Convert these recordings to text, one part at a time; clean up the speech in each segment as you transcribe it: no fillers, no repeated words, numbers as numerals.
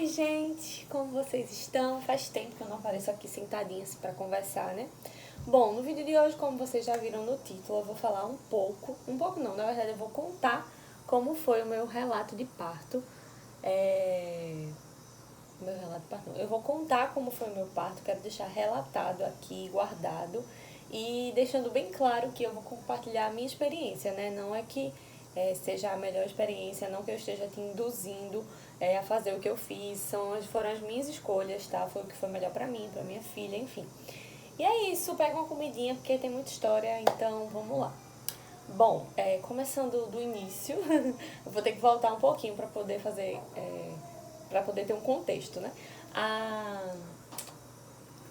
Oi, gente, como vocês estão? Faz tempo que eu não apareço aqui sentadinha assim pra conversar, né? Bom, no vídeo de hoje, como vocês já viram no título, eu vou falar um pouco não, na verdade eu vou contar como foi o meu relato de parto. Meu relato de parto não. Eu vou contar como foi o meu parto, quero deixar relatado aqui, guardado, e deixando bem claro que eu vou compartilhar a minha experiência, né? Não é que seja a melhor experiência, não que eu esteja te induzindo a fazer o que eu fiz, foram as minhas escolhas, tá? Foi o que foi melhor pra mim, pra minha filha, enfim. E é isso, pega uma comidinha porque tem muita história, então vamos lá. Bom, começando do início, eu vou ter que voltar um pouquinho para poder fazer, para poder ter um contexto, né?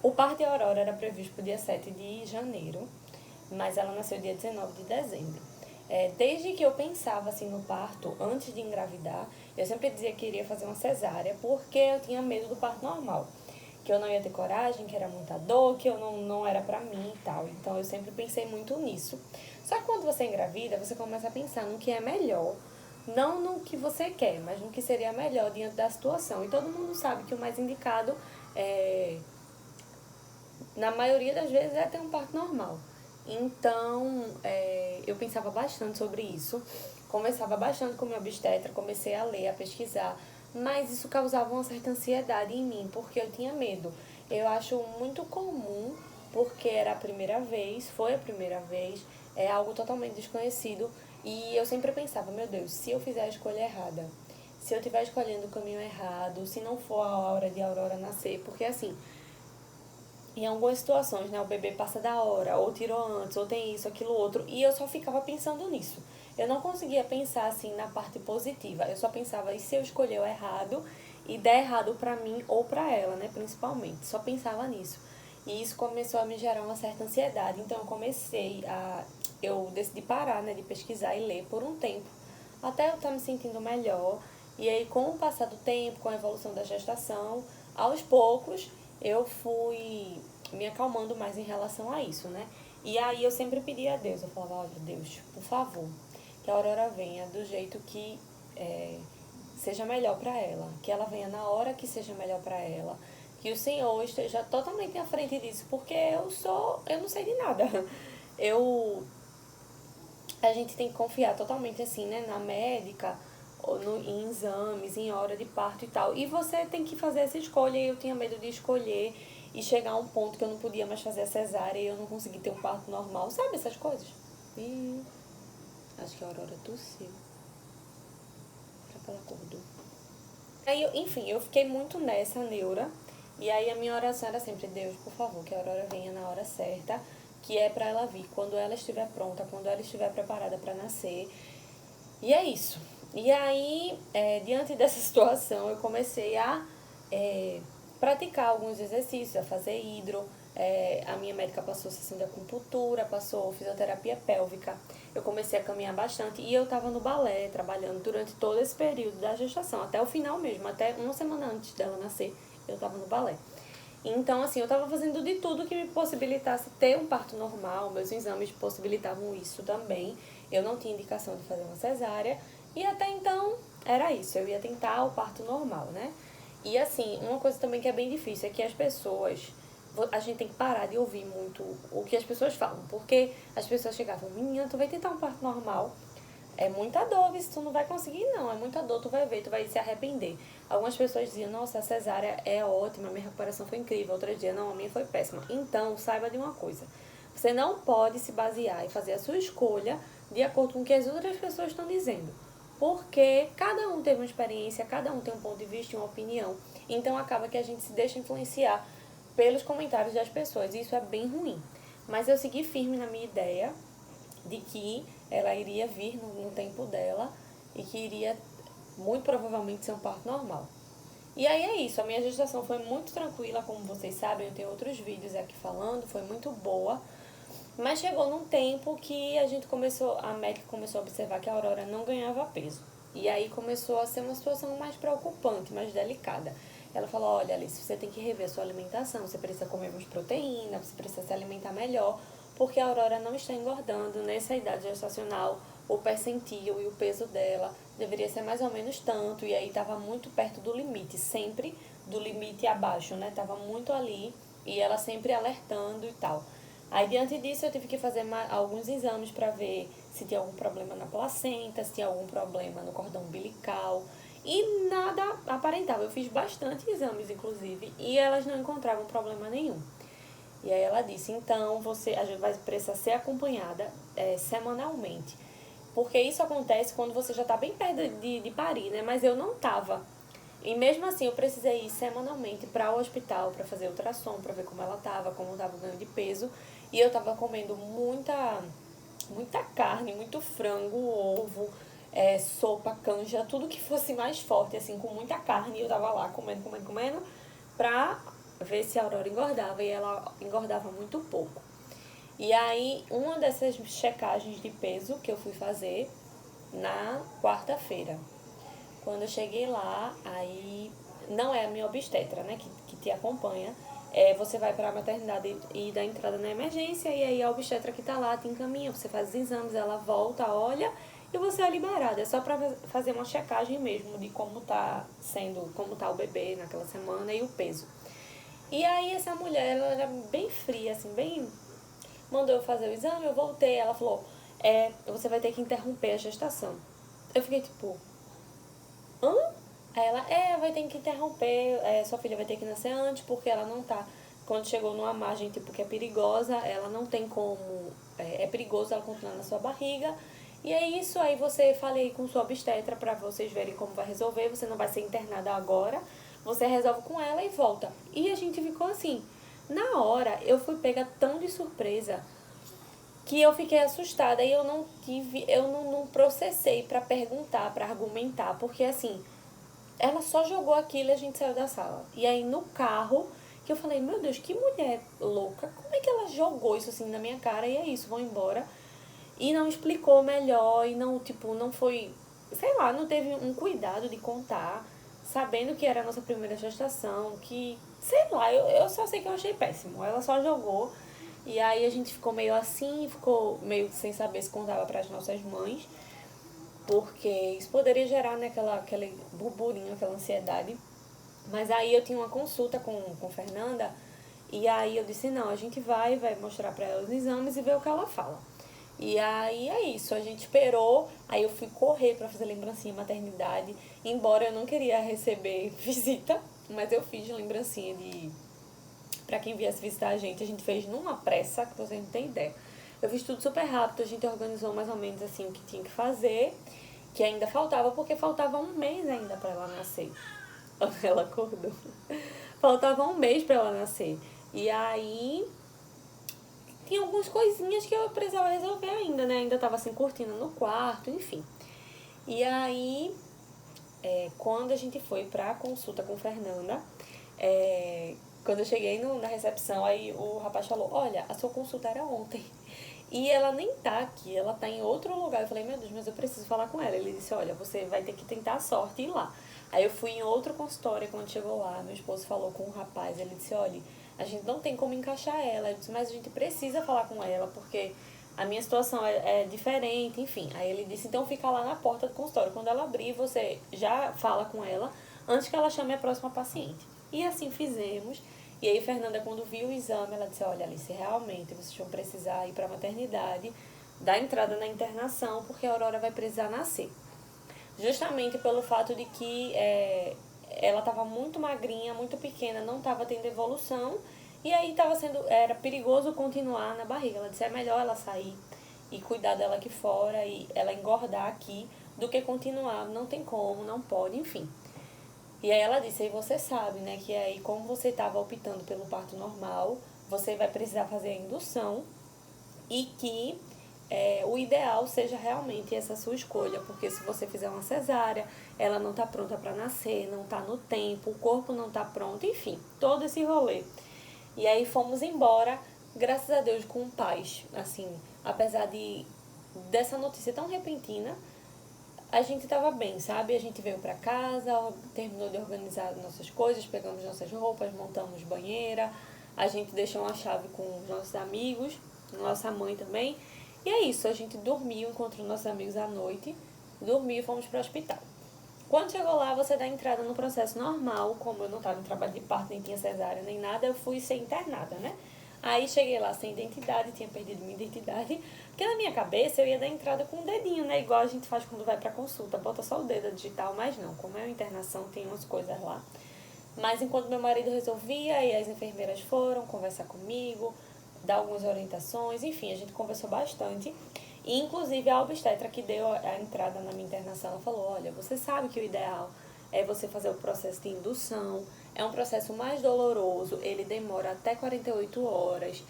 O parto de Aurora era previsto para o dia 7 de janeiro, mas ela nasceu dia 19 de dezembro. Desde que eu pensava assim no parto, antes de engravidar, eu sempre dizia que iria fazer uma cesárea, porque eu tinha medo do parto normal. Que eu não ia ter coragem, que era muita dor, que eu não era pra mim e tal. Então eu sempre pensei muito nisso. Só que quando você engravida, você começa a pensar no que é melhor. Não no que você quer, mas no que seria melhor diante da situação. E todo mundo sabe que o mais indicado na maioria das vezes é ter um parto normal. Então, eu pensava bastante sobre isso, conversava bastante com minha obstetra, comecei a ler, a pesquisar, mas isso causava uma certa ansiedade em mim, porque eu tinha medo. Eu acho muito comum, porque era a primeira vez, foi a primeira vez, é algo totalmente desconhecido, e eu sempre pensava, meu Deus, se eu fizer a escolha errada, se eu estiver escolhendo o caminho errado, se não for a hora de Aurora nascer, porque assim, em algumas situações, né, o bebê passa da hora, ou tirou antes, ou tem isso, aquilo, outro, e eu só ficava pensando nisso. Eu não conseguia pensar, assim, na parte positiva. Eu só pensava, e se eu escolher o errado, e der errado pra mim ou pra ela, né, principalmente. Só pensava nisso. E isso começou a me gerar uma certa ansiedade. Então, eu decidi parar, né, de pesquisar e ler por um tempo, até eu estar me sentindo melhor. E aí, com o passar do tempo, com a evolução da gestação, aos poucos, eu fui me acalmando mais em relação a isso, né? E aí eu sempre pedia a Deus, eu falava, olha, Deus, por favor, que a Aurora venha do jeito que seja melhor para ela, que ela venha na hora que seja melhor para ela, que o Senhor esteja totalmente à frente disso, porque eu não sei de nada. Eu A gente tem que confiar totalmente assim, né, na médica, em exames, em hora de parto e tal. E você tem que fazer essa escolha, e eu tinha medo de escolher e chegar a um ponto que eu não podia mais fazer a cesárea e eu não conseguir ter um parto normal, sabe essas coisas? E acho que a Aurora tossiu. Será que ela acordou? Aí, enfim, eu fiquei muito nessa neura. E aí a minha oração era sempre, Deus, por favor, que a Aurora venha na hora certa, que é pra ela vir quando ela estiver pronta, quando ela estiver preparada pra nascer. E é isso. E aí, diante dessa situação, eu comecei a praticar alguns exercícios, a fazer hidro. A minha médica passou sessão de acupuntura, passou fisioterapia pélvica. Eu comecei a caminhar bastante e eu estava no balé, trabalhando durante todo esse período da gestação, até o final mesmo, até uma semana antes dela nascer, eu estava no balé. Então, assim, eu estava fazendo de tudo que me possibilitasse ter um parto normal, meus exames possibilitavam isso também. Eu não tinha indicação de fazer uma cesárea, e até então era isso, eu ia tentar o parto normal, né? E assim, uma coisa também que é bem difícil é que a gente tem que parar de ouvir muito o que as pessoas falam, porque as pessoas chegavam, menina, tu vai tentar um parto normal, é muita dor, isso tu não vai conseguir não, é muita dor, tu vai ver, tu vai se arrepender. Algumas pessoas diziam, nossa, a cesárea é ótima, minha recuperação foi incrível, outras dias, não, a minha foi péssima. Então, saiba de uma coisa, você não pode se basear e fazer a sua escolha de acordo com o que as outras pessoas estão dizendo. Porque cada um teve uma experiência, cada um tem um ponto de vista e uma opinião. Então acaba que a gente se deixa influenciar pelos comentários das pessoas. E isso é bem ruim. Mas eu segui firme na minha ideia de que ela iria vir no tempo dela e que iria muito provavelmente ser um parto normal. E aí é isso, a minha gestação foi muito tranquila, como vocês sabem, eu tenho outros vídeos aqui falando, foi muito boa. Mas chegou num tempo que a médica começou a observar que a Aurora não ganhava peso. E aí começou a ser uma situação mais preocupante, mais delicada. Ela falou, olha Alice, você tem que rever a sua alimentação, você precisa comer mais proteína, você precisa se alimentar melhor, porque a Aurora não está engordando nessa idade gestacional, o percentil e o peso dela deveria ser mais ou menos tanto, e aí estava muito perto do limite, sempre do limite abaixo, né? Tava muito ali, e ela sempre alertando e tal. Aí, diante disso, eu tive que fazer alguns exames para ver se tinha algum problema na placenta, se tinha algum problema no cordão umbilical. E nada aparentava. Eu fiz bastante exames, inclusive, e elas não encontravam problema nenhum. E aí ela disse, então, a gente vai precisar ser acompanhada semanalmente. Porque isso acontece quando você já está bem perto de parir, né? Mas eu não estava. E mesmo assim, eu precisei ir semanalmente para o hospital para fazer ultrassom, para ver como ela estava, como estava o ganho de peso. E eu estava comendo muita carne, muito frango, ovo, sopa, canja, tudo que fosse mais forte, assim, com muita carne. E eu estava lá comendo, pra ver se a Aurora engordava. E ela engordava muito pouco. E aí, uma dessas checagens de peso que eu fui fazer na quarta-feira. Quando eu cheguei lá, aí não é a minha obstetra, né, que te acompanha. Você vai para a maternidade e dá entrada na emergência, e aí a obstetra que tá lá te encaminha, você faz os exames, ela volta, olha, e você é liberada. É só para fazer uma checagem mesmo de como tá sendo, como tá o bebê naquela semana e o peso. E aí essa mulher, ela era bem fria, assim, bem... Mandou eu fazer o exame, eu voltei, ela falou, você vai ter que interromper a gestação. Eu fiquei tipo, hã? Aí ela, vai ter que interromper, sua filha vai ter que nascer antes, porque ela não tá. Quando chegou numa margem, tipo, que é perigosa, ela não tem como. É perigoso ela continuar na sua barriga. E é isso, aí você falei com sua obstetra pra vocês verem como vai resolver. Você não vai ser internada agora, você resolve com ela e volta. E a gente ficou assim. Na hora, eu fui pega tão de surpresa que eu fiquei assustada e eu não processei pra perguntar, pra argumentar, porque assim, ela só jogou aquilo e a gente saiu da sala. E aí no carro, que eu falei, meu Deus, que mulher louca. Como é que ela jogou isso assim na minha cara? E é isso, vou embora. E não explicou melhor e não, tipo, não foi, sei lá, não teve um cuidado de contar, sabendo que era a nossa primeira gestação, que, sei lá, eu só sei que eu achei péssimo. Ela só jogou. E aí a gente ficou meio assim, ficou meio sem saber se contava para as nossas mães, porque isso poderia gerar, né, aquele burburinho, aquela ansiedade. Mas aí eu tinha uma consulta com Fernanda, e aí eu disse, não, a gente vai mostrar para ela os exames e ver o que ela fala. E aí é isso, a gente esperou, aí eu fui correr para fazer lembrancinha maternidade, embora eu não queria receber visita, mas eu fiz lembrancinha de... Pra quem viesse visitar a gente fez numa pressa, que você não tem ideia. Eu fiz tudo super rápido, a gente organizou mais ou menos assim o que tinha que fazer, que ainda faltava, porque faltava um mês ainda para ela nascer. Ela acordou. Faltava um mês para ela nascer. E aí tinha algumas coisinhas que eu precisava resolver ainda, né? Ainda tava sem cortina no quarto, enfim. E aí, quando a gente foi pra consulta com Fernanda, quando eu cheguei na recepção, aí o rapaz falou, olha, a sua consulta era ontem. E ela nem tá aqui, ela tá em outro lugar. Eu falei, meu Deus, mas eu preciso falar com ela. Ele disse, olha, você vai ter que tentar a sorte e ir lá. Aí eu fui em outro consultório, quando chegou lá, meu esposo falou com o rapaz, ele disse, olha, a gente não tem como encaixar ela. Eu disse, mas a gente precisa falar com ela, porque a minha situação é diferente, enfim. Aí ele disse, então fica lá na porta do consultório. Quando ela abrir, você já fala com ela, antes que ela chame a próxima paciente. E assim fizemos. E aí, Fernanda, quando viu o exame, ela disse, olha, Alice, realmente vocês vão precisar ir para a maternidade, dar entrada na internação, porque a Aurora vai precisar nascer. Justamente pelo fato de que ela estava muito magrinha, muito pequena, não estava tendo evolução, e aí era perigoso continuar na barriga. Ela disse, é melhor ela sair e cuidar dela aqui fora, e ela engordar aqui, do que continuar, não tem como, não pode, enfim. E aí ela disse, aí você sabe, né, que aí como você estava optando pelo parto normal, você vai precisar fazer a indução e que o ideal seja realmente essa sua escolha, porque se você fizer uma cesárea, ela não está pronta para nascer, não está no tempo, o corpo não está pronto, enfim, todo esse rolê. E aí fomos embora, graças a Deus, com paz, assim, apesar dessa notícia tão repentina, a gente tava bem, sabe? A gente veio pra casa, terminou de organizar nossas coisas, pegamos nossas roupas, montamos banheira, a gente deixou uma chave com os nossos amigos, nossa mãe também. E é isso, a gente dormiu, encontrou nossos amigos à noite, dormiu e fomos para o hospital. Quando chegou lá, você dá entrada no processo normal, como eu não estava em trabalho de parto, nem tinha cesárea, nem nada, eu fui ser internada, né? Aí cheguei lá sem identidade, tinha perdido minha identidade, porque na minha cabeça eu ia dar entrada com o dedinho, né? Igual a gente faz quando vai pra consulta, bota só o dedo digital, mas não, como é uma internação, tem umas coisas lá. Mas enquanto meu marido resolvia, e as enfermeiras foram conversar comigo, dar algumas orientações, enfim, a gente conversou bastante. E, inclusive, a obstetra que deu a entrada na minha internação, ela falou, olha, você sabe que o ideal é você fazer o processo de indução, é um processo mais doloroso, ele demora até 48 horas,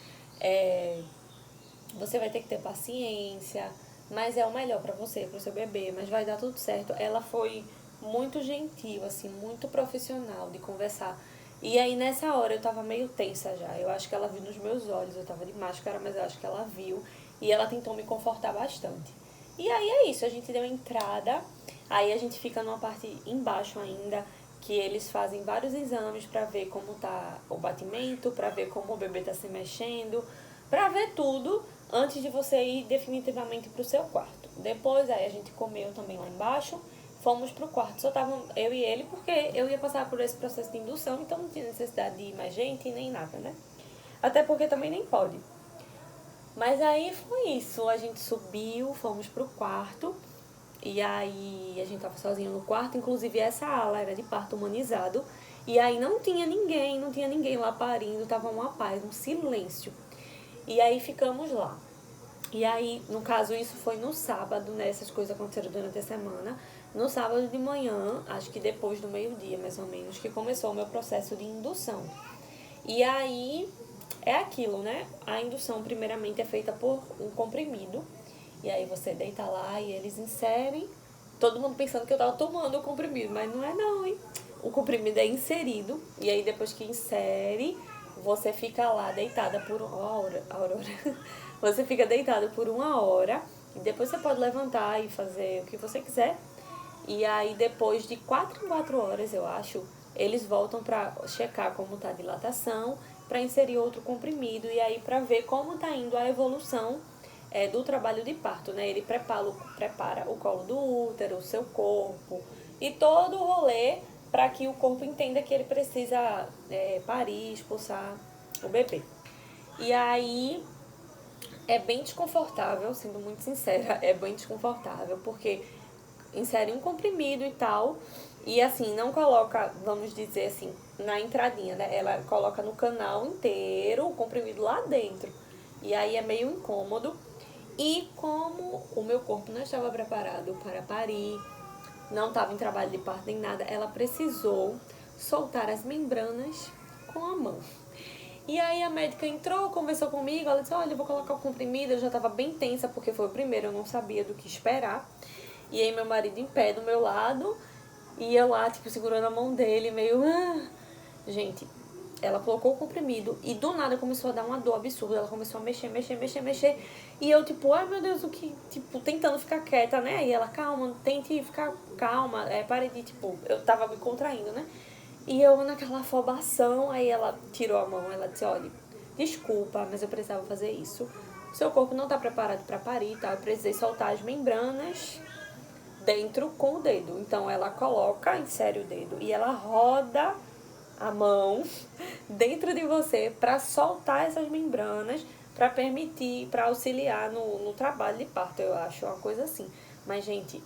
você vai ter que ter paciência, mas é o melhor para você, para o seu bebê, mas vai dar tudo certo. Ela foi muito gentil, assim, muito profissional de conversar. E aí nessa hora eu tava meio tensa já. Eu acho que ela viu nos meus olhos, eu tava de máscara, mas eu acho que ela viu e ela tentou me confortar bastante. E aí é isso, a gente deu entrada, aí a gente fica numa parte embaixo ainda, que eles fazem vários exames para ver como tá o batimento, para ver como o bebê tá se mexendo, para ver tudo antes de você ir definitivamente pro seu quarto. Depois aí a gente comeu também lá embaixo, fomos pro quarto. Só estavam eu e ele porque eu ia passar por esse processo de indução, então não tinha necessidade de ir mais gente nem nada, né? Até porque também nem pode. Mas aí foi isso, a gente subiu, fomos pro quarto, e aí a gente tava sozinho no quarto, inclusive essa ala era de parto humanizado, e aí não tinha ninguém lá parindo, tava uma paz, um silêncio. E aí ficamos lá. E aí, no caso, isso foi no sábado, né? Essas coisas aconteceram durante a semana. No sábado de manhã, acho que depois do meio-dia, mais ou menos, que começou o meu processo de indução. E aí, é aquilo, né? A indução, primeiramente, é feita por um comprimido. E aí você deita lá e eles inserem. Todo mundo pensando que eu tava tomando o comprimido, mas não é não, hein? O comprimido é inserido. E aí, depois que insere, você fica lá deitada por uma hora. Aurora. Você fica deitada por uma hora. E depois você pode levantar e fazer o que você quiser. E aí, depois de 4 em 4 horas, eu acho, eles voltam para checar como tá a dilatação, para inserir outro comprimido e aí para ver como tá indo a evolução do trabalho de parto, né? Ele prepara o colo do útero, o seu corpo e todo o rolê para que o corpo entenda que ele precisa parir, expulsar o bebê. E aí é bem desconfortável, sendo muito sincera, é bem desconfortável, porque insere um comprimido e tal, e assim, não coloca, vamos dizer assim, na entradinha, né? Ela coloca no canal inteiro o comprimido lá dentro. E aí é meio incômodo. E como o meu corpo não estava preparado para parir, não estava em trabalho de parto nem nada, ela precisou soltar as membranas com a mão. E aí a médica entrou, conversou comigo, ela disse, olha, eu vou colocar o comprimido, eu já estava bem tensa, porque foi o primeiro, eu não sabia do que esperar. E aí meu marido em pé do meu lado, e eu lá, tipo, segurando a mão dele, meio... Gente, ela colocou o comprimido e do nada começou a dar uma dor absurda. Ela começou a mexer. E eu, tipo, ai meu Deus, o que? Tipo, tentando ficar quieta, né? E ela, calma, tente ficar calma. Pare de, tipo, eu tava me contraindo, né? E eu naquela afobação, aí ela tirou a mão, ela disse, olha, desculpa, mas eu precisava fazer isso. Seu corpo não tá preparado pra parir, tá? Eu precisei soltar as membranas dentro com o dedo. Então ela coloca, insere o dedo e ela roda a mão dentro de você para soltar essas membranas, para permitir, para auxiliar no trabalho de parto, eu acho, uma coisa assim. Mas, gente,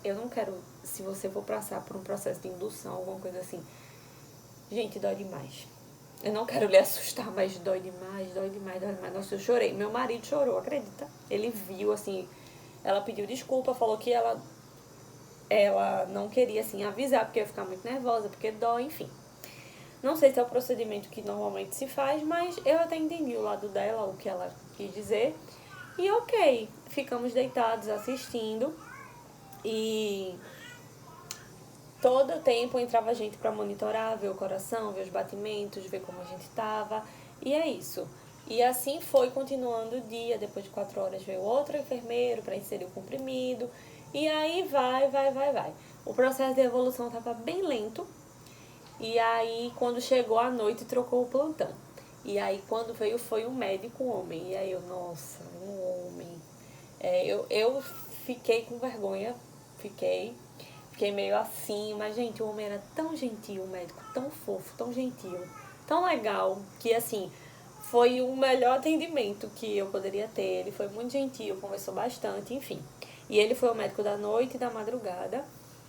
eu não quero, se você for passar por um processo de indução, alguma coisa assim, gente, dói demais. Eu não quero lhe assustar, mas dói demais. Nossa, eu chorei. Meu marido chorou, acredita? Ele viu, assim, ela pediu desculpa, falou que ela não queria, assim, avisar, porque eu ia ficar muito nervosa, porque dói, enfim. Não sei se é o procedimento que normalmente se faz, mas eu até entendi o lado dela, o que ela quis dizer. E ok, ficamos deitados assistindo e todo o tempo entrava gente para monitorar, ver o coração, ver os batimentos, ver como a gente tava. E é isso. E assim foi continuando o dia. Depois de 4 horas veio outro enfermeiro para inserir o comprimido. E aí vai. O processo de evolução estava bem lento. E aí, quando chegou a noite, trocou o plantão. E aí, quando veio, foi um médico homem. E aí, nossa, um homem. Eu fiquei com vergonha Fiquei meio assim, mas, gente, o homem era tão gentil, o médico, tão fofo, tão gentil, tão legal, que, assim, foi o melhor atendimento que eu poderia ter. Ele foi muito gentil, conversou bastante, enfim. E ele foi o médico da noite e da madrugada,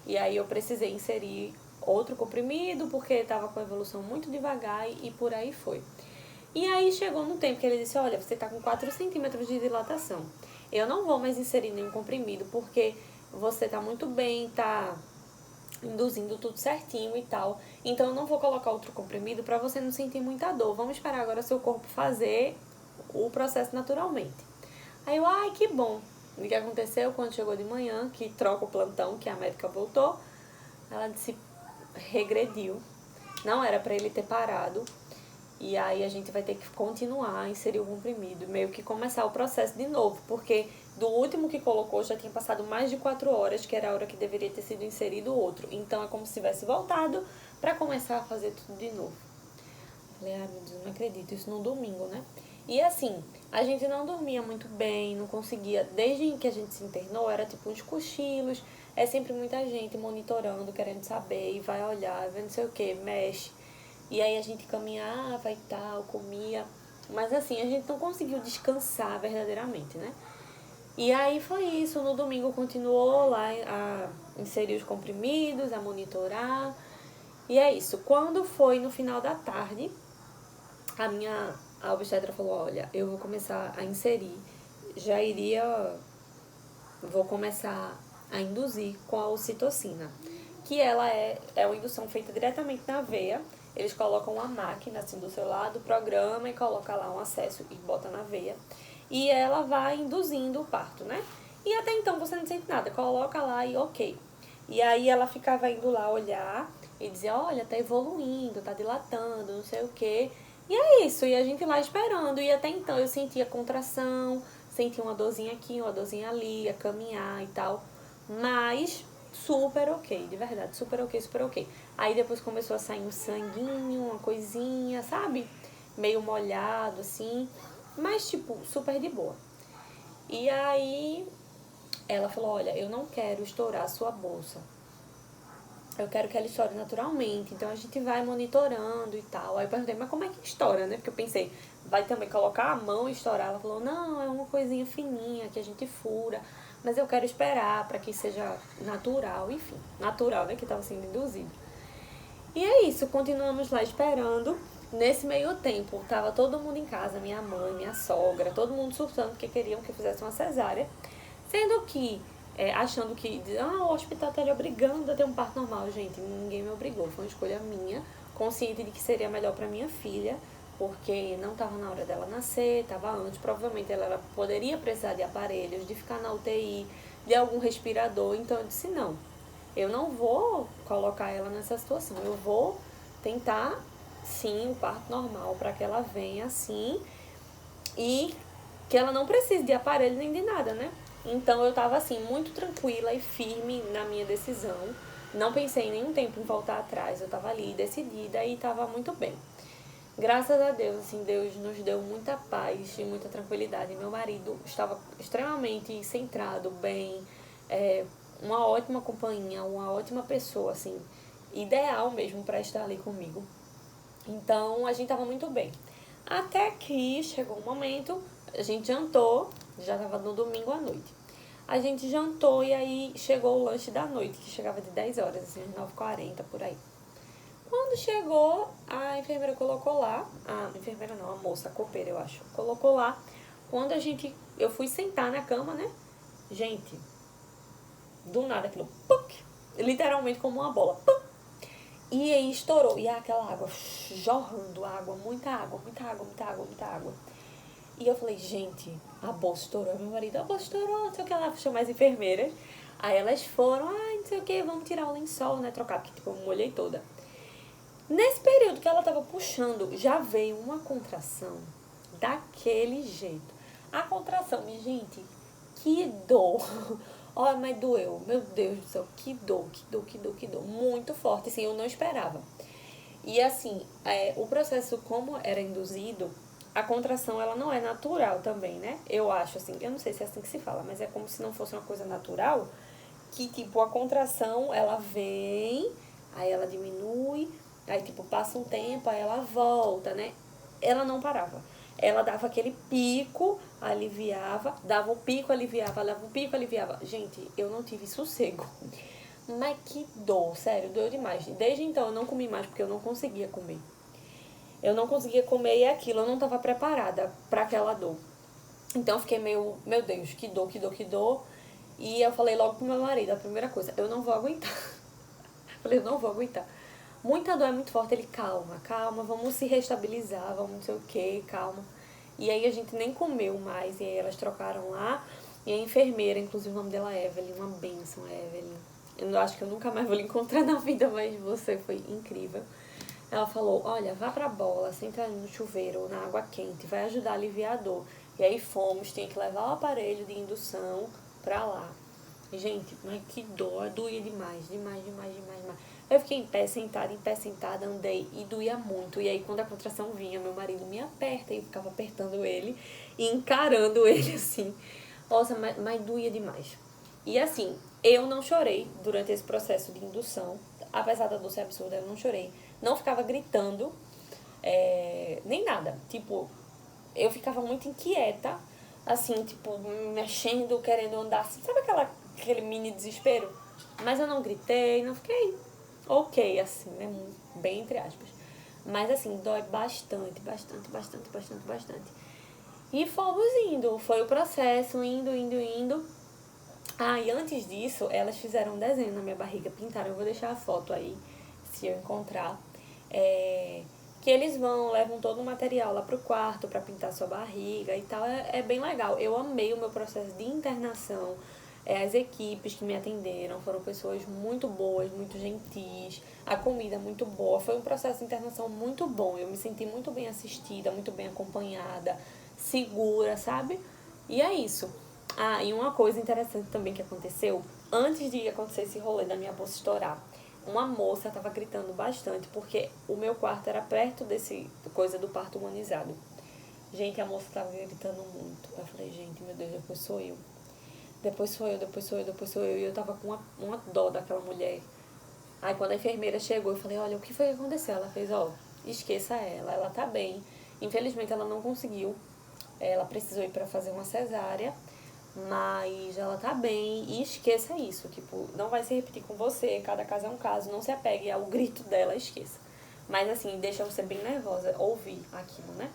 e aí eu precisei inserir outro comprimido, porque estava com a evolução muito devagar e por aí foi. E aí chegou no tempo que ele disse, olha, você está com 4 centímetros de dilatação. Eu não vou mais inserir nenhum comprimido, porque você está muito bem, está induzindo tudo certinho e tal. Então eu não vou colocar outro comprimido para você não sentir muita dor. Vamos esperar agora seu corpo fazer o processo naturalmente. Aí eu, ai, que bom. O que aconteceu quando chegou de manhã, que troca o plantão, que a médica voltou, ela disse, regrediu. Não era para ele ter parado. E aí a gente vai ter que continuar a inserir o comprimido, meio que começar o processo de novo, porque do último que colocou já tinha passado mais de 4 horas, que era a hora que deveria ter sido inserido o outro. Então é como se tivesse voltado para começar a fazer tudo de novo. Falei, ai meu Deus, não acredito, isso no domingo, né? E assim, a gente não dormia muito bem, não conseguia, desde que a gente se internou, era tipo uns cochilos, é sempre muita gente monitorando, querendo saber, e vai olhar, vai não sei o que, mexe. E aí a gente caminhava e tal, comia. Mas assim, a gente não conseguiu descansar verdadeiramente, né? E aí foi isso. No domingo continuou lá a inserir os comprimidos, a monitorar. E é isso. Quando foi no final da tarde, a obstetra falou, olha, eu vou começar a inserir. Vou começar a induzir com a ocitocina, que ela é uma indução feita diretamente na veia. Eles colocam uma máquina assim do seu lado, programa e coloca lá um acesso e bota na veia. E ela vai induzindo o parto, né? E até então você não sente nada, coloca lá e ok. E aí ela ficava indo lá olhar e dizer, olha, tá evoluindo, tá dilatando, não sei o quê. E é isso, e a gente lá esperando. E até então eu sentia contração, sentia uma dorzinha aqui, uma dorzinha ali, ia caminhar e tal. Mas super ok, de verdade, super ok, super ok. Aí depois começou a sair um sanguinho, uma coisinha, sabe? Meio molhado, assim. Mas, tipo, super de boa. E aí ela falou, olha, eu não quero estourar a sua bolsa. Eu quero que ela estoure naturalmente. Então a gente vai monitorando e tal. Aí eu perguntei, mas como é que estoura, né? Porque eu pensei, vai também colocar a mão e estourar. Ela falou, não, é uma coisinha fininha que a gente fura. Mas eu quero esperar para que seja natural, enfim. Natural, né? Que estava sendo induzido. E é isso, continuamos lá esperando. Nesse meio tempo, tava todo mundo em casa, minha mãe, minha sogra, todo mundo surtando porque queriam que eu fizesse uma cesárea. Sendo que, achando que, o hospital tá lhe obrigando a ter um parto normal. Gente, ninguém me obrigou, foi uma escolha minha, consciente de que seria melhor pra minha filha, porque não tava na hora dela nascer, tava antes, provavelmente ela poderia precisar de aparelhos, de ficar na UTI, de algum respirador, então eu disse não. Eu não vou colocar ela nessa situação. Eu vou tentar, sim, o parto normal para que ela venha assim e que ela não precise de aparelho nem de nada, né? Então eu tava assim, muito tranquila e firme na minha decisão. Não pensei em nenhum tempo em voltar atrás. Eu tava ali decidida e tava muito bem. Graças a Deus, assim, Deus nos deu muita paz e muita tranquilidade. Meu marido estava extremamente centrado, bem, uma ótima companhia, uma ótima pessoa, assim, ideal mesmo para estar ali comigo. Então, a gente estava muito bem. Até que chegou um momento, a gente jantou, já estava no domingo à noite. A gente jantou e aí chegou o lanche da noite, que chegava de 10 horas, assim, 9h40, por aí. Quando chegou, a enfermeira colocou lá, a enfermeira não, a moça, a copeira, eu acho, colocou lá. Quando eu fui sentar na cama, né? Gente, do nada aquilo, puc, literalmente como uma bola, puc, e aí estourou. E aquela água, jorrando água, muita água, muita água, muita água, muita água. E eu falei, gente, a bolsa estourou. Meu marido, a bolsa estourou, não sei o que, ela chamou as enfermeiras. Aí elas foram, não sei o que, vamos tirar o lençol, né, trocar, porque tipo, eu molhei toda. Nesse período que ela tava puxando, já veio uma contração daquele jeito. A contração, minha gente, que dor. Olha, mas doeu. Meu Deus do céu, que dor, que dor, que dor, que dor. Muito forte, assim, eu não esperava. E assim, o processo como era induzido, a contração ela não é natural também, né? Eu acho assim, eu não sei se é assim que se fala, mas é como se não fosse uma coisa natural, que, tipo, a contração, ela vem, aí ela diminui, aí, tipo, passa um tempo, aí ela volta, né? Ela não parava. Ela dava aquele pico, aliviava, dava um pico, aliviava, dava um pico, aliviava. Gente, eu não tive sossego. Mas que dor, sério, doeu demais. Desde então eu não comi mais porque eu não conseguia comer. Eu não conseguia comer e é aquilo, eu não estava preparada para aquela dor. Então eu fiquei meio, meu Deus, que dor, que dor, que dor. E eu falei logo pro meu marido, a primeira coisa, eu não vou aguentar. Falei, eu não vou aguentar. Muita dor é muito forte, ele, calma, calma, vamos se restabilizar, vamos não sei o que, calma. E aí a gente nem comeu mais, e aí elas trocaram lá. E a enfermeira, inclusive o nome dela é Evelyn, uma bênção, Evelyn. Eu acho que eu nunca mais vou lhe encontrar na vida, mas você foi incrível. Ela falou, olha, vá pra bola, senta no chuveiro ou na água quente, vai ajudar a aliviar a dor. E aí fomos, tinha que levar o aparelho de indução pra lá. Gente, mas que dor, doía demais, demais, demais, demais, demais. Eu fiquei em pé sentada, andei e doía muito. E aí quando a contração vinha, meu marido me aperta e eu ficava apertando ele e encarando ele assim. Nossa, mas doía demais. E assim, eu não chorei durante esse processo de indução. Apesar da dor ser absurda, eu não chorei. Não ficava gritando, nem nada. Tipo, eu ficava muito inquieta, assim, tipo, me mexendo, querendo andar assim. Sabe aquele mini desespero? Mas eu não gritei, não fiquei ok, assim, né? Bem entre aspas. Mas assim, dói bastante, bastante, bastante, bastante, bastante. E fomos indo, foi o processo, indo, indo, indo. Ah, e antes disso, elas fizeram um desenho na minha barriga, pintaram, eu vou deixar a foto aí, se eu encontrar. Que eles levam todo o material lá pro quarto pra pintar sua barriga e tal, é bem legal. Eu amei o meu processo de internação, as equipes que me atenderam foram pessoas muito boas, muito gentis, a comida muito boa, foi um processo de internação muito bom, eu me senti muito bem assistida, muito bem acompanhada, segura, sabe? E é isso. Ah, e uma coisa interessante também que aconteceu, antes de acontecer esse rolê da minha bolsa estourar, uma moça estava gritando bastante, porque o meu quarto era perto desse coisa do parto humanizado. Gente, a moça estava gritando muito. Eu falei, gente, meu Deus, depois sou eu. Depois sou eu, depois sou eu, depois sou eu. E eu tava com uma dó daquela mulher. Aí quando a enfermeira chegou, eu falei, olha, o que foi que aconteceu? Ela fez, ó, esqueça ela tá bem. Infelizmente ela não conseguiu. Ela precisou ir pra fazer uma cesárea, mas ela tá bem e esqueça isso, tipo, não vai se repetir com você, cada caso é um caso, não se apegue ao grito dela, esqueça. Mas assim, deixa você bem nervosa ouvir aquilo, né?